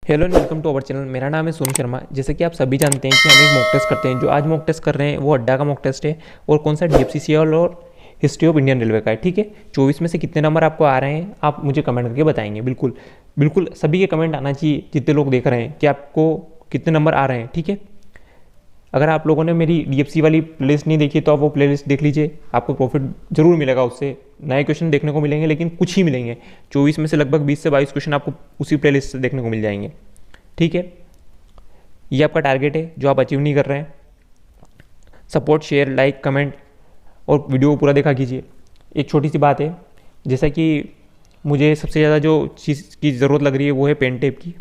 Hello and welcome to our channel. मेरा नाम है सोनू शर्मा। जैसे कि आप सभी जानते हैं कि हम एक मॉक टेस्ट करते हैं। जो आज मॉक टेस्ट कर रहे हैं वो अड्डा का मॉक टेस्ट है और कौन सा DFCCL और हिस्ट्री ऑफ इंडियन रेलवे का है। ठीक है, 24 में से कितने नंबर आपको आ रहे हैं आप मुझे कमेंट करके बताएंगे। बिल्कुल बिल्कुल सभी के कमेंट आना चाहिए जितने लोग देख रहे हैं कि आपको कितने नंबर आ रहे हैं। ठीक है, अगर आप लोगों ने मेरी DFC वाली प्लेलिस्ट नहीं देखी तो आप वो प्लेलिस्ट देख लीजिए, आपको प्रॉफिट जरूर मिलेगा। उससे नए क्वेश्चन देखने को मिलेंगे लेकिन कुछ ही मिलेंगे। 24 में से लगभग 20 से 22 क्वेश्चन आपको उसी प्लेलिस्ट से देखने को मिल जाएंगे। ठीक है, ये आपका टारगेट है जो आप अचीव नहीं कर रहे हैं। सपोर्ट, शेयर, लाइक, कमेंट और वीडियो को पूरा देखा कीजिए। एक छोटी सी बात है, जैसा कि मुझे सबसे ज़्यादा जो चीज़ की ज़रूरत लग रही है वो है पेन टेप की,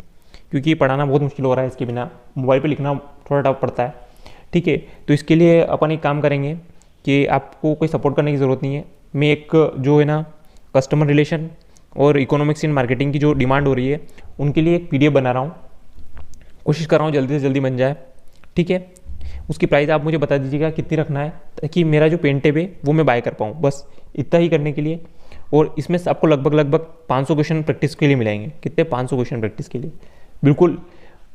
क्योंकि पढ़ाना बहुत मुश्किल हो रहा है। इसके बिना मोबाइल पे लिखना थोड़ा टफ पड़ता है। ठीक है, तो इसके लिए अपन एक काम करेंगे कि आपको कोई सपोर्ट करने की ज़रूरत नहीं है। मैं एक जो है ना कस्टमर रिलेशन और इकोनॉमिक्स इन मार्केटिंग की जो डिमांड हो रही है उनके लिए एक PDF बना रहा हूँ। कोशिश कर रहा हूँ जल्दी से जल्दी बन जाए। ठीक है, उसकी प्राइस आप मुझे बता दीजिएगा कितनी रखना है, ताकि मेरा जो पेन टेप है वो मैं बाय कर पाऊँ। बस इतना ही करने के लिए। और इसमें से आपको लगभग 500 क्वेश्चन प्रैक्टिस के लिए मिलेंगे। कितने? 500 क्वेश्चन प्रैक्टिस के लिए। बिल्कुल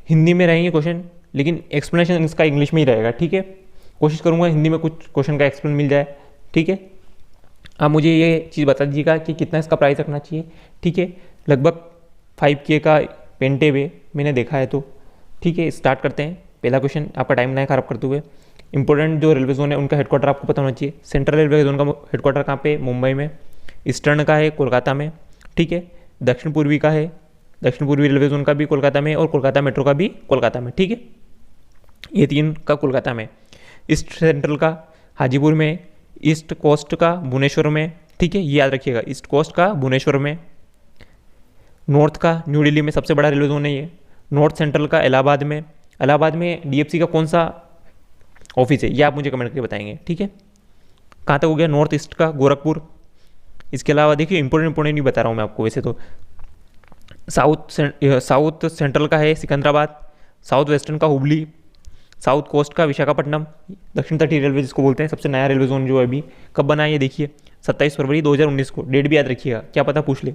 हिंदी में रहेंगे क्वेश्चन, लेकिन एक्सप्लेनेशन इसका इंग्लिश में ही रहेगा। ठीक है, कोशिश करूँगा हिंदी में कुछ क्वेश्चन का एक्सप्लेन मिल जाए। ठीक है, आप मुझे ये चीज़ बता दीजिएगा कि कितना इसका प्राइस रखना चाहिए। ठीक है, लगभग 5K का पेन टेप है, मैंने देखा है। तो ठीक है, स्टार्ट करते हैं। पहला क्वेश्चन, आपका टाइम ना खराब करते हुए, इंपॉर्टेंट जो रेलवे जोन है उनका हेडक्वार्टर आपको पता होना चाहिए। सेंट्रल रेलवे जोन का हेडक्वार्टर कहाँ पे? मुंबई में। ईस्टर्न का है कोलकाता में। ठीक है, दक्षिण पूर्वी का है, दक्षिण पूर्वी रेलवे जोन का भी कोलकाता में और कोलकाता मेट्रो का भी कोलकाता में। ठीक है, ये तीन का कोलकाता में। ईस्ट सेंट्रल का हाजीपुर में, ईस्ट कोस्ट का भुवनेश्वर में। ठीक है, ये याद रखिएगा, ईस्ट कोस्ट का भुवनेश्वर में। नॉर्थ का न्यू दिल्ली में, सबसे बड़ा रेलवे जोन है ये। नॉर्थ सेंट्रल का इलाहाबाद में। इलाहाबाद में DFC का कौन सा ऑफिस है ये आप मुझे कमेंट करके बताएंगे। ठीक है, कहाँ तक हो गया? नॉर्थ ईस्ट का गोरखपुर। इसके अलावा देखिए इंपॉर्टेंट नहीं बता रहा हूँ मैं आपको वैसे तो। साउथ सेंट्रल का है सिकंदराबाद। साउथ वेस्टर्न का हुबली। साउथ कोस्ट का विशाखापट्टनम। दक्षिण तटीय रेलवे जिसको बोलते हैं, सबसे नया रेलवे जोन जो है अभी कब बना है ये देखिए, 27 फरवरी 2019 को। डेट भी याद रखिएगा, क्या पता पूछ ले,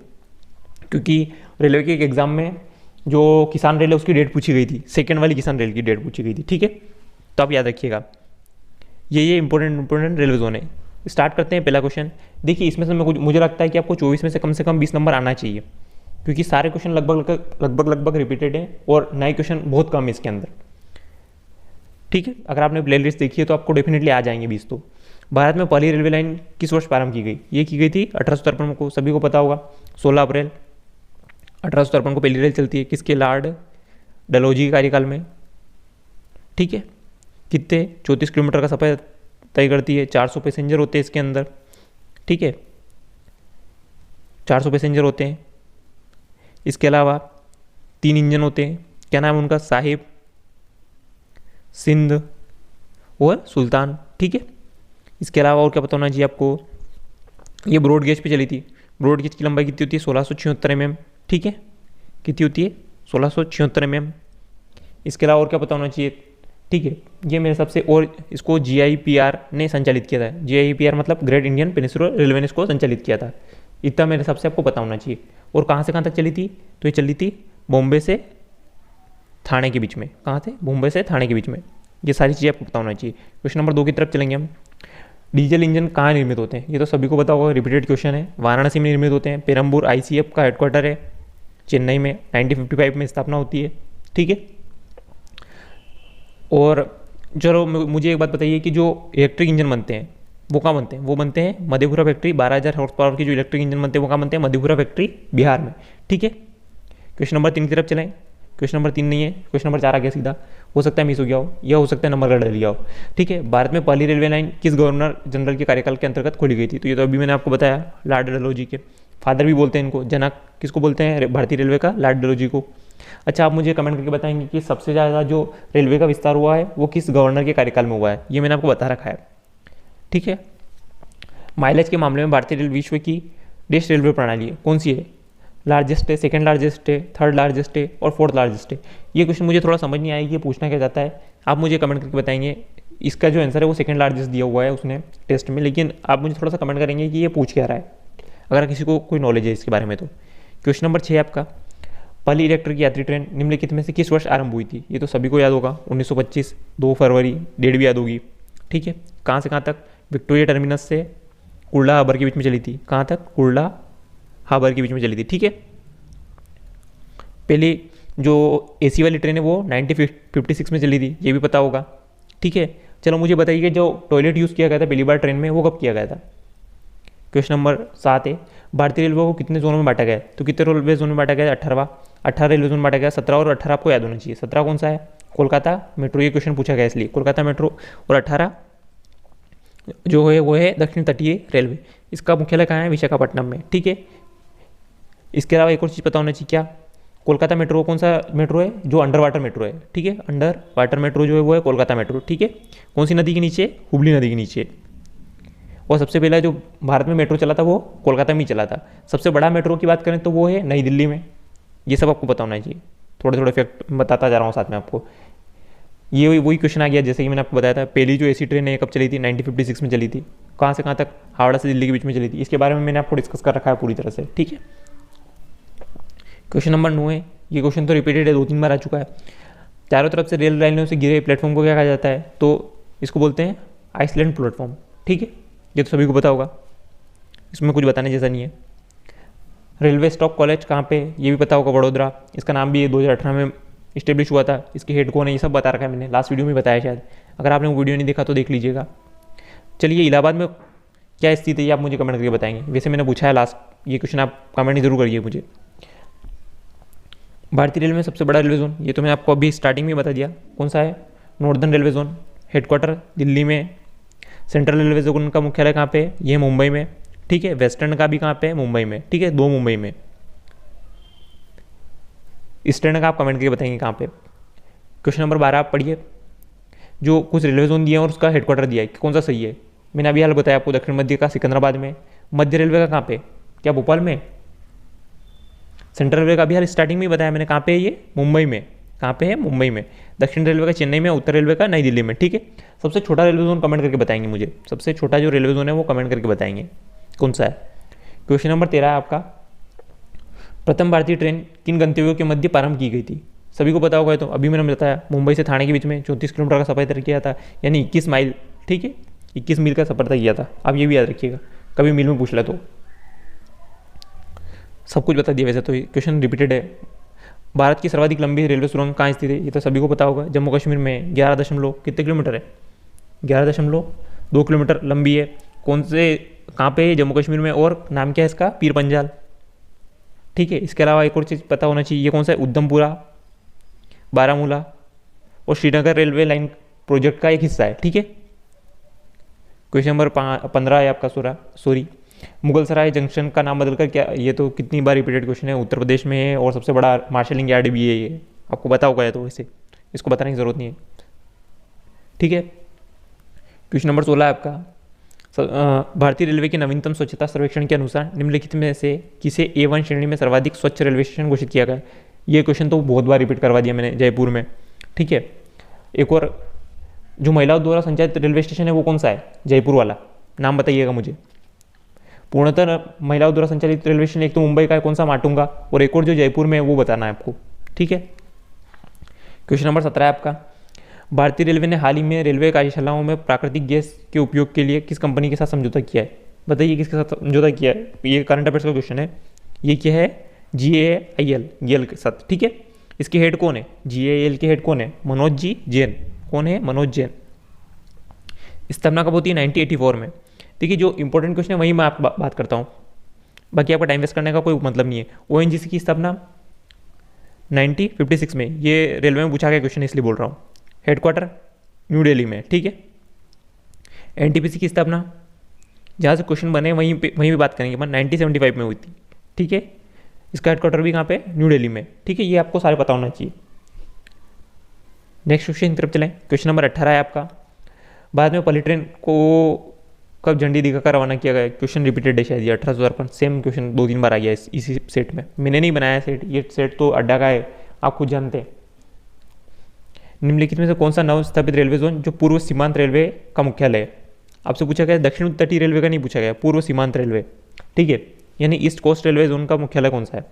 क्योंकि रेलवे के एक एग्जाम में जो किसान रेल है उसकी डेट पूछी गई थी। सेकंड वाली किसान रेल की डेट पूछी गई थी। ठीक है, तो आप याद रखिएगा। ये इंपॉर्टेंट रेलवे जोन है। स्टार्ट करते हैं पहला क्वेश्चन। देखिए इसमें से मुझे लगता है कि आपको 24 में से कम 20 नंबर आना चाहिए, क्योंकि सारे क्वेश्चन लगभग रिपीटेड हैं और नए क्वेश्चन बहुत कम है इसके अंदर। ठीक है, अगर आपने प्लेलिस्ट देखी है तो आपको डेफिनेटली आ जाएंगे 20 तो। भारत में पहली रेलवे लाइन किस वर्ष प्रारंभ की गई? ये की गई थी 1853 को, सभी को पता होगा। 16 अप्रैल 1853 को पहली रेल चलती है। किसके? लॉर्ड डलहौजी के कार्यकाल में। ठीक है, कितने? 34 किलोमीटर का सफ़र तय करती है। 400 पैसेंजर होते हैं इसके अंदर। ठीक है, 400 पैसेंजर होते हैं। इसके अलावा 3 इंजन होते हैं। क्या नाम है उनका? साहिब, सिंध और सुल्तान। ठीक है, इसके अलावा और क्या पता होना चाहिए आपको? ये ब्रॉड गेज पे चली थी। ब्रॉड गेज की लंबाई कितनी होती है? 1676 mm। ठीक है, कितनी होती है? 1676 mm। इसके अलावा और क्या पता होना चाहिए? ठीक है, ये मेरे हिसाब से, और इसको GIPR ने संचालित किया था। GIPR मतलब ग्रेट इंडियन पेनिनसुलर रेलवे ने इसको संचालित किया था। इतना मेरे हिसाब से आपको पता होना चाहिए। और कहाँ से कहाँ तक चली थी? तो ये चली थी बॉम्बे से थाने के बीच में। कहाँ थे? बॉम्बे से थाने के बीच में। ये सारी चीज़ें आपको पता होना चाहिए। क्वेश्चन नंबर 2 की तरफ चलेंगे हम। डीजल इंजन कहाँ निर्मित होते हैं? ये तो सभी को पता होगा, रिपीटेड क्वेश्चन है। वाराणसी में निर्मित होते हैं। पेरम्बूर ICF का हेडक्वार्टर है चेन्नई में। 1955 में स्थापना होती है। ठीक है, और चलो मुझे एक बात बताइए कि जो इलेक्ट्रिक इंजन बनते हैं वो कहाँ बनते हैं? वो बनते हैं मधेपुरा फैक्ट्री। 12,000 हॉर्स पावर की जो इलेक्ट्रिक इंजन बनते हैं वो कहाँ बनते हैं? मधेपुरा फैक्ट्री, बिहार में। ठीक है, क्वेश्चन नंबर 3 की तरफ चलें। क्वेश्चन नंबर 3 नहीं है, क्वेश्चन नंबर 4 आ गया सीधा। हो सकता है मिस हो गया हो, या हो सकता है नंबर गलत गया हो। ठीक है, भारत में पहली रेलवे लाइन किस गवर्नर जनरल के कार्यकाल के अंतर्गत खोली गई थी? तो ये तो अभी मैंने आपको बताया, लॉर्ड डलहौजी के। फादर भी बोलते हैं इनको, जनक किसको बोलते हैं भारतीय रेलवे का? लॉर्ड डलहौजी को। अच्छा, आप मुझे कमेंट करके बताएंगे कि सबसे ज़्यादा जो रेलवे का विस्तार हुआ है वो किस गवर्नर के कार्यकाल में हुआ है? ये मैंने आपको बता रखा है। ठीक है, माइलेज के मामले में भारतीय रेल विश्व की देश रेलवे प्रणाली है कौन सी है? लार्जेस्ट है, सेकंड लार्जेस्ट है, थर्ड लार्जेस्ट है और फोर्थ लार्जेस्ट है? ये क्वेश्चन मुझे थोड़ा समझ नहीं आया कि ये पूछना क्या चाहता है। आप मुझे कमेंट करके बताएंगे। इसका जो आंसर है वो सेकंड लार्जेस्ट दिया हुआ है उसने टेस्ट में, लेकिन आप मुझे थोड़ा सा कमेंट करेंगे कि ये पूछ क्या रहा है, अगर किसी को कोई नॉलेज है इसके बारे में तो। क्वेश्चन नंबर 6 आपका, पहली इलेक्ट्रिक यात्री ट्रेन निम्नलिखित में से किस वर्ष आरंभ हुई थी? ये तो सभी को याद होगा, 1925, 2 फरवरी, डेट भी याद होगी। ठीक है, कहाँ से कहाँ तक? विक्टोरिया टर्मिनस से कुर्ला हाबर के बीच में चली थी। कहाँ तक? कुर्ला हाबर के बीच में चली थी। ठीक है, पहली जो एसी वाली ट्रेन है वो 1956 में चली थी, ये भी पता होगा। ठीक है, चलो मुझे बताइए कि जो टॉयलेट यूज़ किया गया था पहली बार ट्रेन में वो कब किया गया था? क्वेश्चन नंबर 7 है, भारतीय रेलवे को कितने जोनों में बांटा गया है? तो कितने रेलवे जोन में बांटा गया है? 18 रेलवे जोन में बांटा गया। 17 और 18 आपको याद होना चाहिए। 17 कौन सा है? कोलकाता मेट्रो, ये क्वेश्चन पूछा गया इसलिए कोलकाता मेट्रो। और 18 जो है वो है दक्षिण तटीय रेलवे। इसका मुख्यालय कहाँ है? विशाखापट्टनम में। ठीक है, इसके अलावा एक और चीज़ पता होना चाहिए, क्या? कोलकाता मेट्रो कौन सा मेट्रो है? जो अंडर वाटर मेट्रो है। ठीक है, अंडर वाटर मेट्रो जो है वो है कोलकाता मेट्रो। ठीक है, कौन सी नदी के नीचे? हुबली नदी के नीचे। और सबसे पहला जो भारत में मेट्रो चला था वो कोलकाता में ही चला था। सबसे बड़ा मेट्रो की बात करें तो वो है नई दिल्ली में। ये सब आपको पता होना चाहिए, थोड़े थोड़े फैक्ट बताता जा रहा हूँ साथ में आपको। ये वही क्वेश्चन आ गया जैसे कि मैंने आपको बताया था, पहली जो एसी ट्रेन है कब चली थी? 1956 में चली थी। कहाँ से कहाँ तक? हावड़ा से दिल्ली के बीच में चली थी। इसके बारे में मैंने आपको डिस्कस कर रखा है पूरी तरह से। ठीक है, क्वेश्चन नंबर 9 है, ये क्वेश्चन तो रिपीटेड है, 2-3 बार आ चुका है। चारों तरफ से रेल लाइनों से घिरे प्लेटफॉर्म को क्या कहा जाता है? तो इसको बोलते हैं आइसलैंड प्लेटफॉर्म। ठीक है, ये तो सभी को पता होगा, इसमें कुछ बताने जैसा नहीं है। रेलवे स्टॉक कॉलेज कहाँ पे? ये भी पता होगा, वडोदरा। इसका नाम भी 2018 में इस्टेब्लिश हुआ था। इसके हेड कौन है? ये सब बता रखा है मैंने, लास्ट वीडियो में बताया शायद। अगर आपने वो वीडियो नहीं देखा तो देख लीजिएगा। चलिए, इलाहाबाद में क्या स्थिति है ये आप मुझे कमेंट करके बताएंगे। वैसे मैंने पूछा है लास्ट, ये क्वेश्चन आप कमेंट जरूर करिए मुझे। भारतीय रेलवे में सबसे बड़ा रेलवे जोन, ये तो मैंने आपको अभी स्टार्टिंग में बता दिया, कौन सा है? Northern railway zone. Headquarter Delhi में। सेंट्रल रेलवे जोन का मुख्यालय कहाँ पे? ये मुंबई में। ठीक है, वेस्टर्न का भी कहाँ पे है? मुंबई में। ठीक है, 2 मुंबई में। ईस्टर्न का आप कमेंट करके बताएंगे कहाँ पे। क्वेश्चन नंबर 12 आप पढ़िए, जो कुछ रेलवे जोन दिए हैं और उसका हेडक्वार्टर दिया है, कौन सा सही है? मैंने अभी हाल बताया आपको, दक्षिण मध्य का सिकंदराबाद में। मध्य रेलवे का कहाँ पे? क्या भोपाल में? सेंट्रल रेलवे का भी हाल स्टार्टिंग में बताया मैंने, कहाँ पे है ये? मुंबई में। कहाँ पे है? मुंबई में। दक्षिण रेलवे का चेन्नई में। उत्तर रेलवे का नई दिल्ली में। ठीक है, सबसे छोटा रेलवे जोन कमेंट करके बताएंगे मुझे, सबसे छोटा जो रेलवे जोन है वो कमेंट करके बताएंगे कौन सा है। क्वेश्चन नंबर 13 है आपका, प्रथम भारतीय ट्रेन किन गंतव्यों के मध्य प्रारंभ की गई थी? सभी को पता होगा, तो अभी मैंने बताया, मुंबई से थाने के बीच में 34 किलोमीटर का सफर तय किया था, यानी 21 माइल। ठीक है, 21 मील का सफर तय किया था। आप ये भी याद रखिएगा, कभी मील में पूछ ले तो। सब कुछ बता दिया वैसे तो, क्वेश्चन रिपीटेड है। भारत की सर्वाधिक लंबी रेलवे सुरंग कहाँ स्थित है? ये तो सभी को पता होगा, जम्मू कश्मीर में। 11 कितने किलोमीटर है? 11.2 किलोमीटर लंबी है। कौन से, कहाँ पे है? जम्मू कश्मीर में। और नाम क्या है इसका? पीर पंजाल। ठीक है, इसके अलावा एक और चीज़ पता होना चाहिए, ये कौन सा है? उधमपुरा, बारामूला और श्रीनगर रेलवे लाइन प्रोजेक्ट का एक हिस्सा है। ठीक है, क्वेश्चन नंबर 15 है आपका, मुगलसराय जंक्शन का नाम बदलकर क्या? ये तो कितनी बार रिपीटेड क्वेश्चन है, उत्तर प्रदेश में है और सबसे बड़ा मार्शलिंग यार्ड भी है, ये आपको पता होगा। तो वैसे इसको बताने की जरूरत नहीं है। ठीक है, क्वेश्चन नंबर 16 है आपका, भारतीय रेलवे के नवीनतम स्वच्छता सर्वेक्षण के अनुसार निम्नलिखित में से किसे A1 श्रेणी में सर्वाधिक स्वच्छ रेलवे स्टेशन घोषित किया गया? ये क्वेश्चन तो बहुत बार रिपीट करवा दिया मैंने, जयपुर में। ठीक है, एक और, जो महिलाओं द्वारा संचालित रेलवे स्टेशन है वो कौन सा है? जयपुर वाला, नाम बताइएगा मुझे। पूर्णतः महिलाओं द्वारा संचालित रेलवे स्टेशन एक तो मुंबई का है, कौन सा? माटुंगा। और एक और जो जयपुर में है वो बताना है आपको। ठीक है, क्वेश्चन नंबर 17 है आपका, भारतीय रेलवे ने हाल ही में रेलवे कार्यशालाओं में प्राकृतिक गैस के उपयोग के लिए किस कंपनी के साथ समझौता किया है? बताइए किसके साथ समझौता किया है? ये करंट अफेयर्स का क्वेश्चन है। ये क्या है? GAIL के साथ। ठीक है, इसके हेड कौन है? GAIL के हेड कौन है? मनोज जी जैन। कौन है? मनोज जैन। स्थापना कब होती है? 1984 में। देखिए, जो इंपॉर्टेंट क्वेश्चन है वही मैं आप बात करता हूँ, बाकी आपका टाइम वेस्ट करने का कोई मतलब नहीं है। ONGC की स्थापना 1956 में, ये रेलवे में पूछा गया क्वेश्चन इसलिए बोल रहा हूँ। हेडक्वार्टर न्यू दिल्ली में। ठीक है, NTPC की स्थापना, जहाँ से क्वेश्चन बने वहीं पे बात करेंगे, 1975 में हुई थी। ठीक है, इसका हेडक्वार्टर भी कहाँ पे? न्यू दिल्ली में। ठीक है, ये आपको सारे पता होना चाहिए। नेक्स्ट क्वेश्चन की तरफ चलें, क्वेश्चन नंबर 18 है आपका, बाद में पहली ट्रेन को कब झंडी दिखाकर रवाना किया गया? क्वेश्चन रिपीटेड है शायद, ये 18,000 सेम क्वेश्चन 2-3 बार आ गया इसी सेट में। मैंने नहीं बनाया सेट, ये सेट तो अड्डा का है, आप खुद जानते हैं। निम्नलिखित में से कौन सा नव स्थापित रेलवे जोन जो पूर्व सीमांत रेलवे का मुख्यालय है? आपसे पूछा गया दक्षिण तटीय रेलवे का नहीं पूछा गया, पूर्व सीमांत रेलवे। ठीक है, यानी ईस्ट कोस्ट रेलवे जोन का मुख्यालय कौन सा है?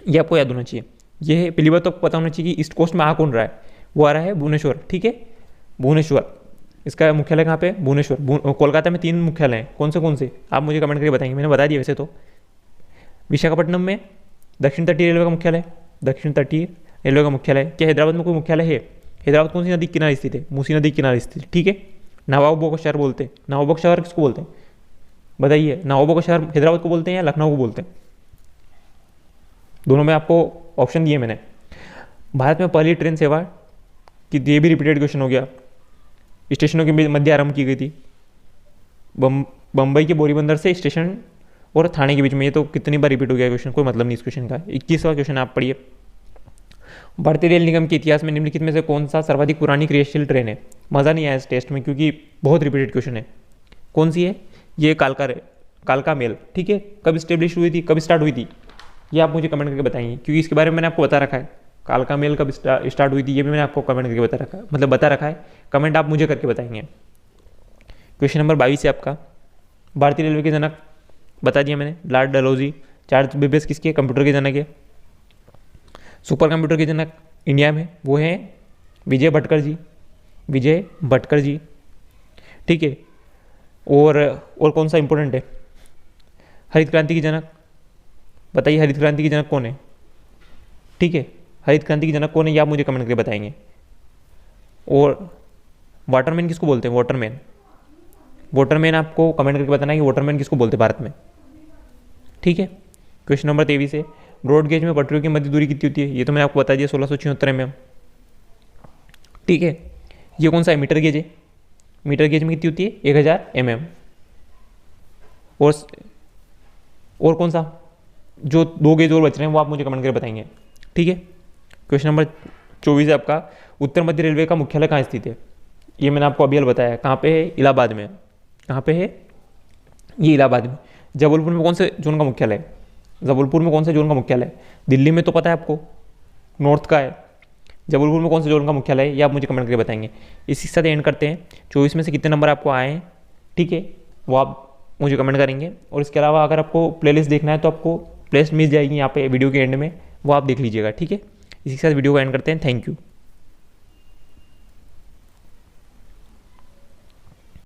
ये आपको याद होना चाहिए। ये है पहली बात तो आपको पता होना चाहिए कि ईस्ट कोस्ट में आ कौन रहा है, वो आ रहा है भुवनेश्वर, ठीक है, भुवनेश्वर। इसका मुख्यालय कहाँ पे? भुवनेश्वर। कोलकाता में 3 मुख्यालय हैं, कौन से आप मुझे कमेंट करके बताएंगे, मैंने बता दिया वैसे तो। विशाखापट्टनम में दक्षिण तटीय रेलवे का मुख्यालय, दक्षिण तटीय रेलवे का मुख्यालय। क्या हैदराबाद में कोई मुख्यालय है? हैदराबाद कौन सी नदी के किनारे स्थित है? मूसी नदी के किनारे स्थित है, ठीक है। नवाबों का शहर बोलते हैं, नवाबों का शहर किसको बोलते हैं बताइए? नवाबों का शहर हैदराबाद को बोलते हैं या लखनऊ को बोलते हैं? दोनों में आपको ऑप्शन दिए मैंने। भारत में पहली ट्रेन सेवा कि ये भी रिपीटेड क्वेश्चन हो गया, स्टेशनों के मध्य आरंभ की गई थी। बम्बई के बोरीबंदर से स्टेशन और थाने के बीच में। ये तो कितनी बार रिपीट हो गया क्वेश्चन, कोई मतलब नहीं इस क्वेश्चन का। 21वां क्वेश्चन आप पढ़िए। भारतीय रेल निगम के इतिहास में निम्नलिखित में से कौन सा सर्वाधिक पुरानी क्रियाशील ट्रेन है? मज़ा नहीं आया इस टेस्ट में क्योंकि बहुत रिपीटेड क्वेश्चन है। कौन सी है? ये कालका मेल, ठीक है। कब स्टेब्लिश हुई थी, कब स्टार्ट हुई थी, ये आप मुझे कमेंट करके बताएंगे क्योंकि इसके बारे में मैंने आपको बता रखा है। कालका मेल कब स्टार्ट हुई थी ये भी मैंने आपको कमेंट करके बता रखा है। कमेंट आप मुझे करके बताएंगे। क्वेश्चन नंबर 22 है आपका। भारतीय रेलवे के जनक बता दिया मैंने, लॉर्ड डलहौजी। 4 बेबेस किसके? कंप्यूटर के जनक है। सुपर कंप्यूटर के जनक इंडिया में वो हैं विजय भटकर जी, ठीक है। और कौन सा इंपॉर्टेंट है? हरित क्रांति की जनक बताइए, हरित क्रांति की जनक कौन है, ठीक है। हरित क्रांति की जनक कौन है ये आप मुझे कमेंट करके बताएंगे। और वाटरमैन किसको बोलते हैं? वाटरमैन आपको कमेंट करके बताना है कि वाटरमैन किसको बोलते हैं भारत में, ठीक है। क्वेश्चन नंबर 23 है। ब्रॉड गेज में पटरियों की मध्य दूरी कितनी होती है? ये तो मैंने आपको बता दिया 1676 mm, ठीक है। ये कौन सा है? मीटर गेज है। मीटर गेज में कितनी होती है? 1000 mm। और कौन सा? जो 2 गेज और बच रहे हैं वो आप मुझे कमेंट करके बताएंगे, ठीक है। क्वेश्चन नंबर 24 है आपका। उत्तर मध्य रेलवे का मुख्यालय कहाँ स्थित है? ये मैंने आपको अभी बताया, कहाँ पे है? इलाहाबाद में। कहाँ पे है? ये इलाहाबाद में। जबलपुर में कौन से जोन का मुख्यालय है? दिल्ली में तो पता है आपको, नॉर्थ का है। जबलपुर में कौन से जोन का मुख्यालय है ये आप मुझे कमेंट करके बताएंगे। इसी के साथ एंड करते हैं। 24 में से कितने नंबर आपको आए हैं, ठीक है, वो आप मुझे कमेंट करेंगे। और इसके अलावा अगर आपको प्लेलिस्ट देखना है तो आपको प्लेलिस्ट मिल जाएगी यहाँ पे वीडियो के एंड में, वो आप देख लीजिएगा, ठीक है। इसी के साथ वीडियो को एंड करते हैं। Thank you.